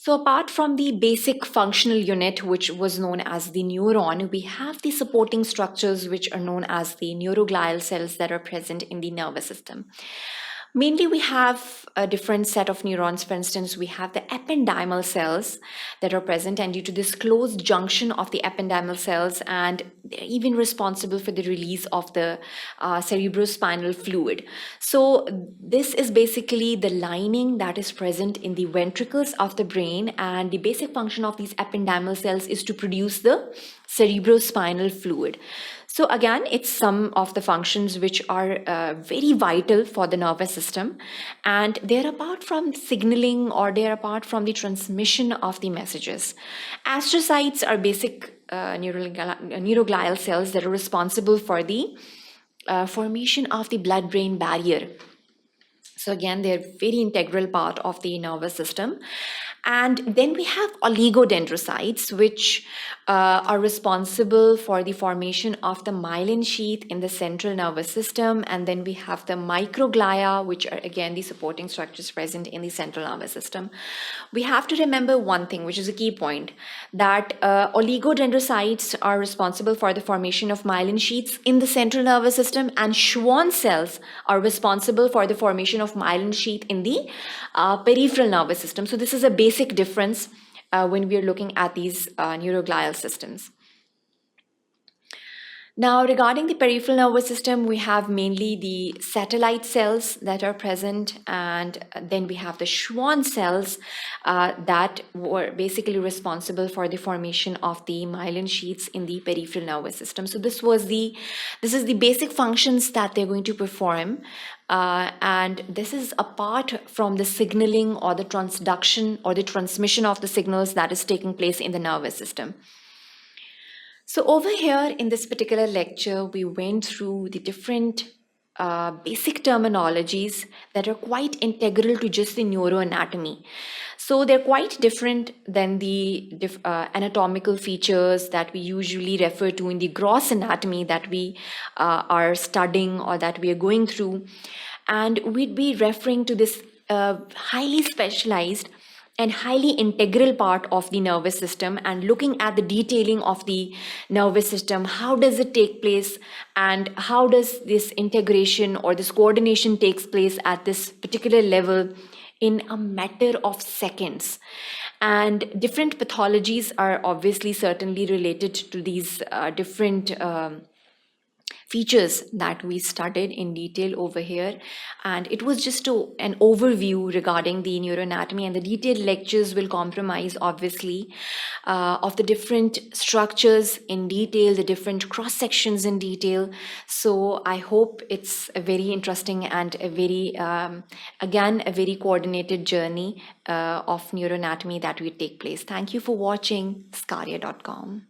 So apart from the basic functional unit, which was known as the neuron, we have the supporting structures which are known as the neuroglial cells that are present in the nervous system. Mainly, we have a different set of neurons. For instance, we have the ependymal cells that are present, and due to this closed junction of the ependymal cells, and they're even responsible for the release of the cerebrospinal fluid. So, this is basically the lining that is present in the ventricles of the brain, and the basic function of these ependymal cells is to produce the cerebrospinal fluid. So again, it's some of the functions which are very vital for the nervous system, and they're apart from signaling, or they're apart from the transmission of the messages. Astrocytes are basic neuroglial cells that are responsible for the formation of the blood-brain barrier. So again, they're very integral part of the nervous system. And then we have oligodendrocytes, which are responsible for the formation of the myelin sheath in the central nervous system. And then we have the microglia, which are again the supporting structures present in the central nervous system. We have to remember one thing, which is a key point, that oligodendrocytes are responsible for the formation of myelin sheaths in the central nervous system, and Schwann cells are responsible for the formation of myelin sheath in the peripheral nervous system. So this is a basic difference when we are looking at these neuroglial systems. Now, regarding the peripheral nervous system, we have mainly the satellite cells that are present, and then we have the Schwann cells that were basically responsible for the formation of the myelin sheaths in the peripheral nervous system. So this is the basic functions that they're going to perform, and this is apart from the signaling or the transduction or the transmission of the signals that is taking place in the nervous system. So over here in this particular lecture, we went through the different basic terminologies that are quite integral to just the neuroanatomy. So they're quite different than the anatomical features that we usually refer to in the gross anatomy that we are studying or that we are going through. And we'd be referring to this highly specialized and highly integral part of the nervous system, and looking at the detailing of the nervous system. How does it take place, and how does this integration or this coordination takes place at this particular level in a matter of seconds. And different pathologies are obviously certainly related to these different features that we studied in detail over here, and it was just an overview regarding the neuroanatomy, and the detailed lectures will comprise obviously of the different structures in detail, the different cross sections in detail. So I hope it's a very interesting and a very again a very coordinated journey of neuroanatomy that will take place. Thank you for watching sqadia.com.